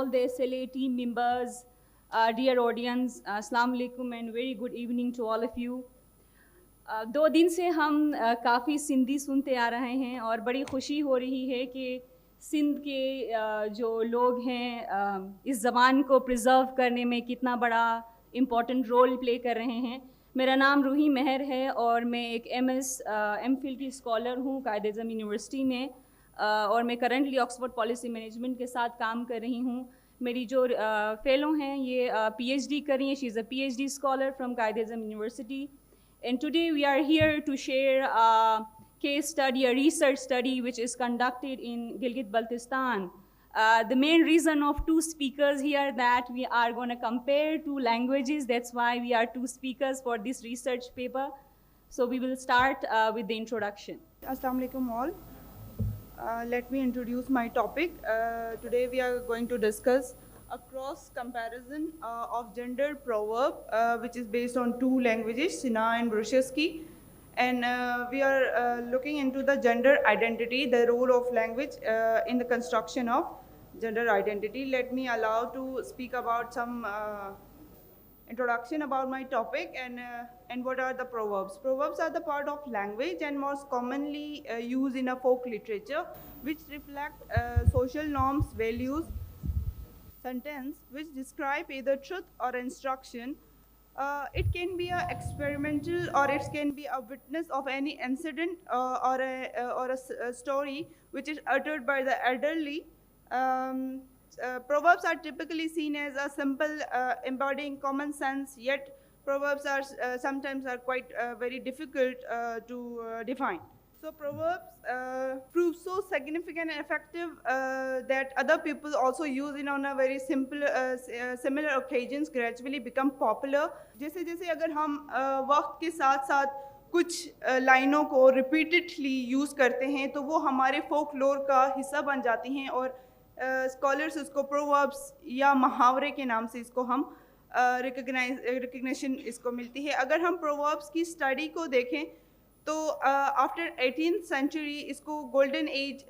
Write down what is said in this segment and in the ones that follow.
all the SLA team members, dear audience, Assalamu alaikum and very good evening to all of you. 2 दिन से हम काफ़ी सिंधी सुनते आ रहे हैं और बड़ी खुशी हो रही है कि सिंध के जो लोग हैं इस ज़बान को प्रिज़र्व करने में कितना बड़ा इम्पॉर्टेंट रोल प्ले कर रहे हैं। मेरा नाम रूही मेहर है और मैं एक एमफिल की स्कॉलर हूँ कायद-ए-आज़म यूनिवर्सिटी में और मैं करंटली ऑक्सफोर्ड पॉलिसी मैनेजमेंट के साथ काम कर रही हूँ। मेरी जो फेलो हैं ये PhD कर रही हैं, she is a PhD scholar from Quaid-e-Azam university. And today we are here to share a case study, a research study which is conducted in Gilgit-Baltistan. The main reason of 2 speakers here that we are going to compare 2 languages. That's why we are 2 speakers for this research paper. So we will start with the introduction. Assalamu alaikum all. Let me introduce my topic. Today we are going to discuss a cross comparison of gender proverb which is based on 2 languages, Sina and Brusheski, and we are looking into the gender identity, the role of language in the construction of gender identity. Let me allow to speak about some introduction about my topic and what are the proverbs. Proverbs are the part of language and most commonly used in a folk literature which reflect social norms, values, sentence which describe either truth or instruction. It can be a experimental or it can be a witness of any incident or a story which is uttered by the elderly. Proverbs are typically seen as a simple embodying common sense, yet proverbs are sometimes are quite very difficult to define. So proverbs prove so significant and effective that other people also use it on a very simple similar occasions gradually become popular. जैसे जैसे अगर हम वक्त के साथ साथ कुछ लाइनों को रिपीटेडली यूज़ करते हैं तो वो हमारे फोकलोर का हिस्सा बन जाती हैं और स्कॉलर्स उसको प्रोवर्ब्स या मुहावरे के नाम से इसको हम रिकग्निशन इसको मिलती है। अगर हम प्रोवर्ब्स की स्टडी को देखें तो आफ्टर 18th सेंचुरी इसको गोल्डन एज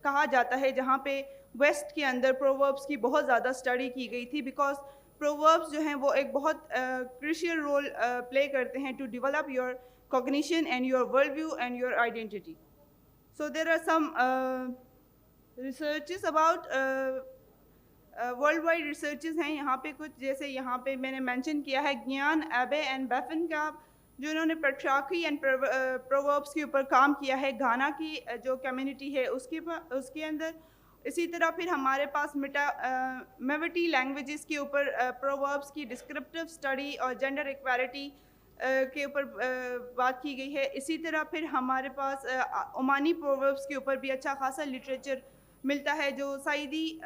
कहा जाता है जहाँ पे वेस्ट के अंदर प्रोवर्ब्स की बहुत ज़्यादा स्टडी की गई थी बिकॉज प्रोवर्ब्स जो हैं वो एक बहुत क्रूशियल रोल प्ले करते हैं to develop your cognition and your world view and your identity. So there are some researches about world wide researches हैं यहाँ पे कुछ, जैसे यहाँ पे मैंने मेंशन किया है ज्ञान एबे एंड बेफन का जो इन्होंने पेट्रार्की एंड प्रोवर्ब्स के ऊपर काम किया है घाना की जो कम्युनिटी है उसके अंदर. इसी तरह फिर हमारे पास मेवटी लैंग्वेजेस के ऊपर प्रोवर्ब्स की डिस्क्रिप्टिव स्टडी और जेंडर इक्वालिटी के ऊपर बात की गई है. इसी तरह फिर हमारे पास ओमानी प्रोवर्ब्स के ऊपर भी अच्छा खासा लिटरेचर मिलता है जो सईदी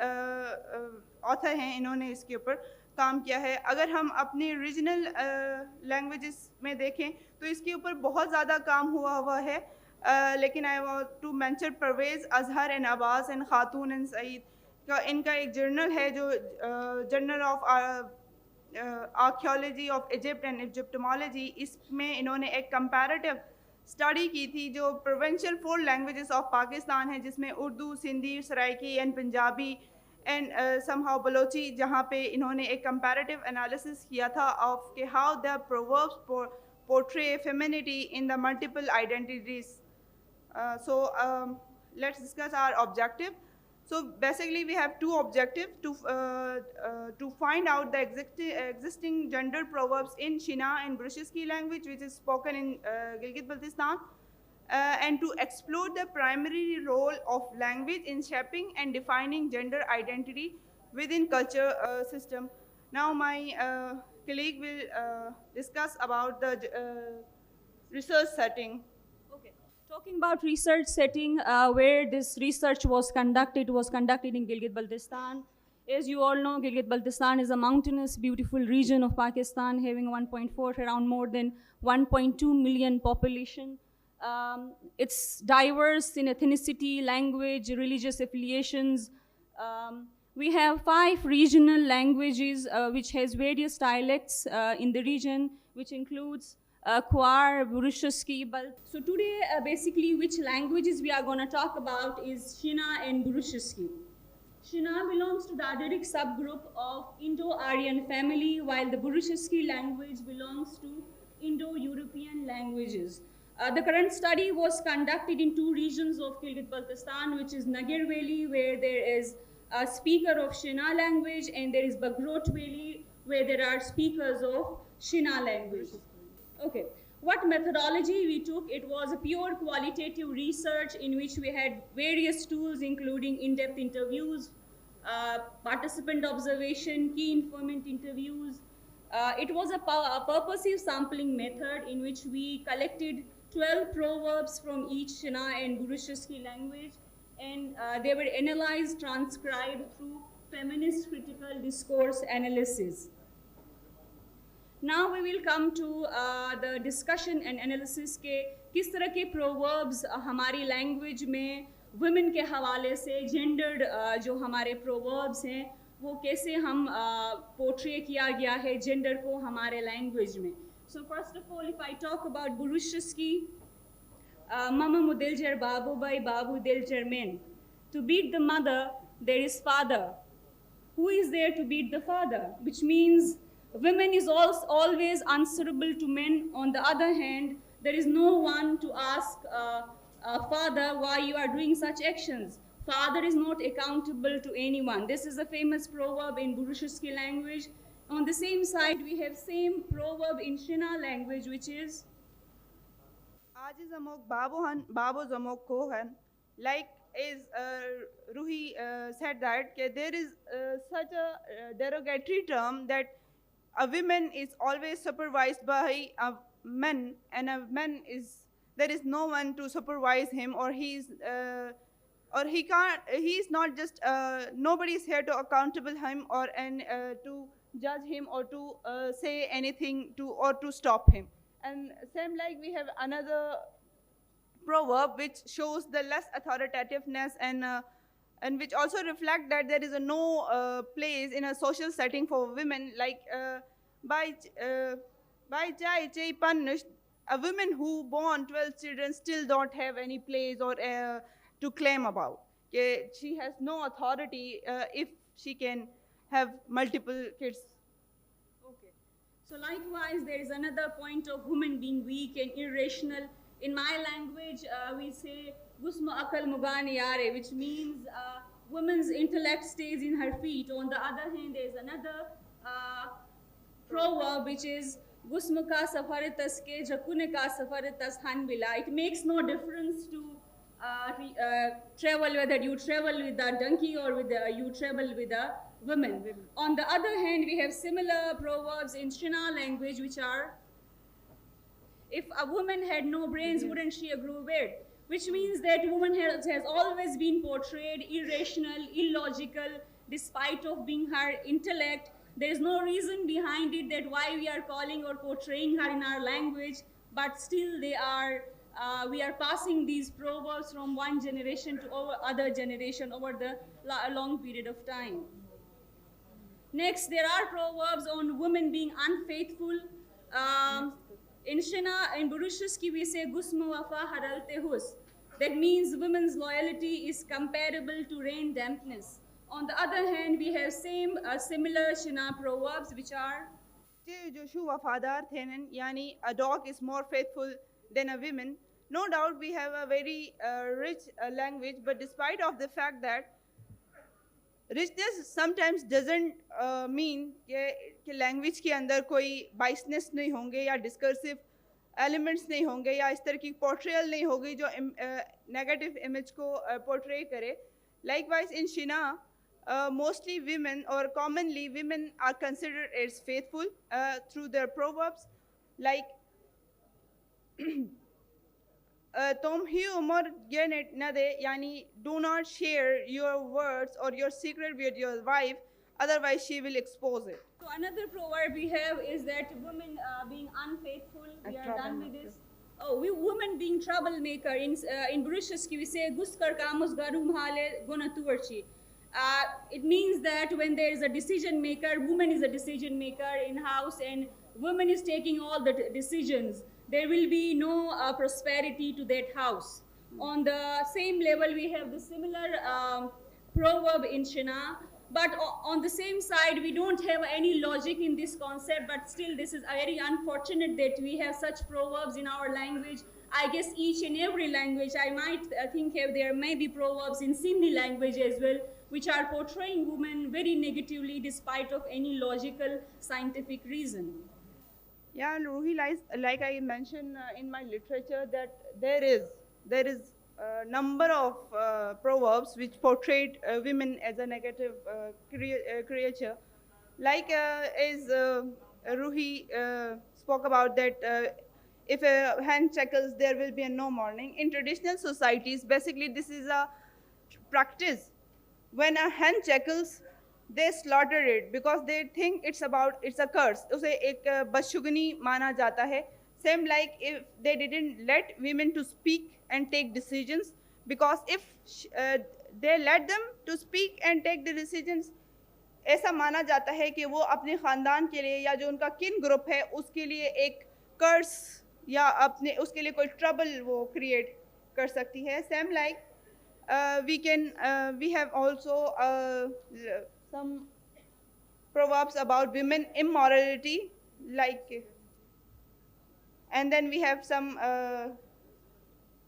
ऑथर हैं, इन्होंने इसके ऊपर काम किया है. अगर हम अपने रीजनल लैंग्वेजेस में देखें तो इसके ऊपर बहुत ज़्यादा काम हुआ है. लेकिन I want to mention Parvez Azhar and Abbas and Khatun and Saeed का इनका एक जर्नल है जो journal of archaeology of Egypt and Egyptology. इसमें इन्होंने एक कंपैरेटिव स्टडी की थी जो प्रोविंशियल 4 लैंग्वेजेस ऑफ पाकिस्तान है जिसमें Urdu, Sindhi, Saraiki and Punjabi and somehow Balochi, जहाँ पे इन्होंने एक कंपैरेटिव एनालिसिस किया था ऑफ के how the proverbs portray femininity in the multiple identities. So let's discuss our objective. So basically we have 2 objectives to find out the existing gender proverbs in Shina and Brusheski language which is spoken in Gilgit-Baltistan and to explore the primary role of language in shaping and defining gender identity within culture system. Now my colleague will discuss about the research setting. Okay. Talking about research setting, where this research was conducted in Gilgit-Baltistan. As you all know, Gilgit-Baltistan is a mountainous, beautiful region of Pakistan having 1.4, around more than 1.2 million population. It's diverse in ethnicity, language, religious affiliations. We have 5 regional languages which has various dialects in the region, which includes Khwar, Burushaski. So today, basically, which languages we are going to talk about is Shina and Burushaski. Shina belongs to the Adaric subgroup of Indo-Aryan family, while the Burushaski language belongs to Indo-European languages. The current study was conducted in two regions of Gilgit-Baltistan, which is Nagir Valley, where there is a speaker of Shina language, and there is Bagrot Valley, where there are speakers of Shina language. Okay. What methodology we took? It was a pure qualitative research in which we had various tools, including in-depth interviews, participant observation, key informant interviews. It was a purposive sampling method in which we collected 12 proverbs from each Shina and Burushaski language, and they were analyzed, transcribed through feminist critical discourse analysis. Now we will come to the discussion and analysis के किस तरह के proverbs हमारी language में women के हवाले से gendered जो हमारे proverbs हैं वो कैसे हम portray किया गया है gender को हमारे language में. So first of all, if I talk about Burushaski, Mama mudiljar babu bai babu diljar men. To beat the mother, there is father. Who is there to beat the father? Which means women is always answerable to men. On the other hand, there is no one to ask father why you are doing such actions. Father is not accountable to anyone. This is a famous proverb in Burushaski language. On the same side, we have same proverb in Shina language, which is Aaj zamok babo zamok kohan. Like is Ruhi said that there is such a derogatory term that a woman is always supervised by a man, and a man is there is no one to supervise him, or he can't. He is not just nobody is here to accountable him or to judge him or to say anything to stop him. And same like we have another proverb which shows the less authoritativeness and which also reflect that there is no place in a social setting for women, like by Jai Jai punished, a woman who born 12 children still don't have any place or to claim about. She has no authority if she can have multiple kids. okay. So likewise, there is another point of women being weak and irrational. In my language, we say "Gusma akal mugan yare," which means woman's intellect stays in her feet. On the other hand, there is another proverb which is "Gusma ka safaritas ke jakune ka safaritas han bila." It makes no difference to travel, whether you travel with a donkey or you travel with a woman. On the other hand, we have similar proverbs in Shina language, which are, if a woman had no brains, wouldn't she grow weird? Which means that woman has always been portrayed irrational, illogical, despite of being her intellect. There is no reason behind it that why we are calling or portraying her in our language, but still we are passing these proverbs from one generation to other generation over the long period of time. Next, there are proverbs on women being unfaithful. In Shina, in Burushaski, we say "Gusma wafa haralte hus." That means women's loyalty is comparable to rain dampness. On the other hand, we have similar Shina proverbs, which are Joshu wafadar thenen, yani a dog is more faithful than a woman. No doubt we have a very rich language, but despite of the fact that richness sometimes doesn't mean कि language के अंदर कोई biasness नहीं होंगे या discursive elements नहीं होंगे या इस तरह की portrayal नहीं होगी जो negative image को portray करे. Likewise in Shina, mostly women or commonly women are considered as faithful through their proverbs, like Tom hi umar genet nade, yani do not share your words or your secret with your wife, otherwise she will expose it. So another proverb we have is that women being unfaithful. We are done with this. Oh, women being troublemaker. In Burushaski we say "Guskar kamus garum hale guna tuvarchi." It means that when there is a decision maker, woman is a decision maker in house, and woman is taking all the decisions, there will be no prosperity to that house. On the same level, we have the similar proverb in Shina. But on the same side, we don't have any logic in this concept, but still this is very unfortunate that we have such proverbs in our language. I guess each and every language, I might think there may be proverbs in Sindhi language as well, which are portraying women very negatively despite of any logical scientific reason. Yeah, Ruhi, like I mentioned in my literature, that there is a number of proverbs which portrayed women as a negative creature. Like as Ruhi spoke about that if a hen chuckles, there will be a no mourning. In traditional societies, basically this is a practice. When a hen chuckles, they slaughter it because they think it's a curse. उसे एक बदशुगनी माना जाता है. Same like if they didn't let women to speak and take decisions, because if they let them to speak and take the decisions, ऐसा माना जाता है कि वो अपने ख़ानदान के लिए या जो उनका किन ग्रुप है उसके लिए एक कर्स या अपने उसके लिए कोई ट्रबल वो क्रिएट कर सकती है. Same like we have also some proverbs about women immorality, like, and then we have some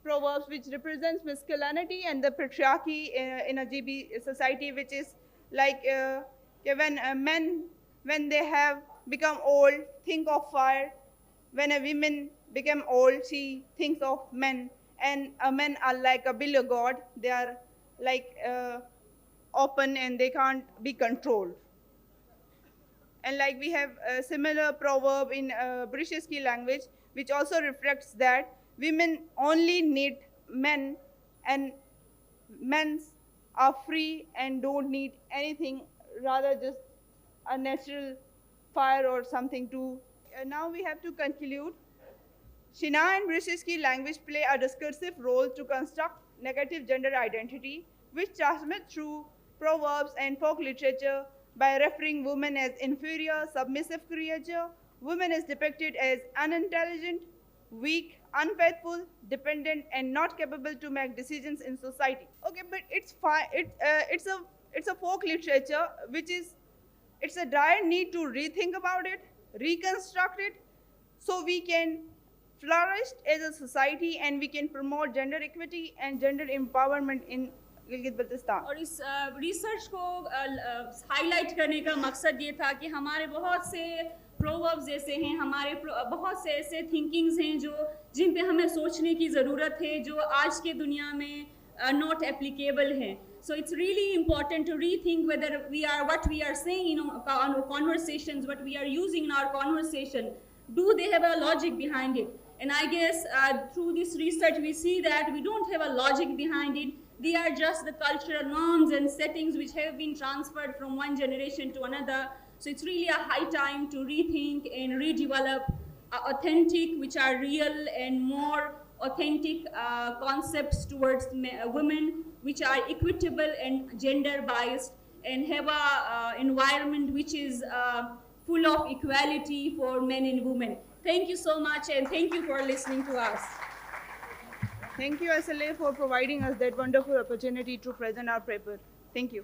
proverbs which represents masculinity and the patriarchy in a GB society, which is like when men, when they have become old, think of fire. When a woman become old, she thinks of men. And men are like a billion god. They are like open and they can't be controlled. And like we have a similar proverb in British language, which also reflects that women only need men, and men are free and don't need anything, rather just a natural fire or something to. Now we have to conclude. Shina and British language play a discursive role to construct negative gender identity, which transmit through proverbs and folk literature by referring women as inferior, submissive creature. Women is depicted as unintelligent, weak, unfaithful, dependent, and not capable to make decisions in society. Okay, but it's fine. It's a folk literature, which is it's a dire need to rethink about it, reconstruct it, so we can flourish as a society and we can promote gender equity and gender empowerment in Gilgit-Baltistan. और इस research को highlight करने का मकसद ये था कि हमारे बहुत से प्रोवर्ब्स जैसे हैं, हमारे बहुत से ऐसे थिंकिंग्स हैं जिन पे हमें सोचने की ज़रूरत है, जो आज के दुनिया में नॉट एप्लीकेबल हैं. So it's really important to rethink whether what we are saying in our conversations, what we are using in our conversation, do they have a logic behind it? And I guess through this research we see that we don't have a logic behind it. They are just the cultural norms and settings which have been transferred from one generation to another. So it's really a high time to rethink and redevelop authentic, which are real and more authentic concepts towards women, which are equitable and gender biased, and have a environment which is full of equality for men and women. Thank you so much, and thank you for listening to us. Thank you, SLA, for providing us that wonderful opportunity to present our paper. Thank you.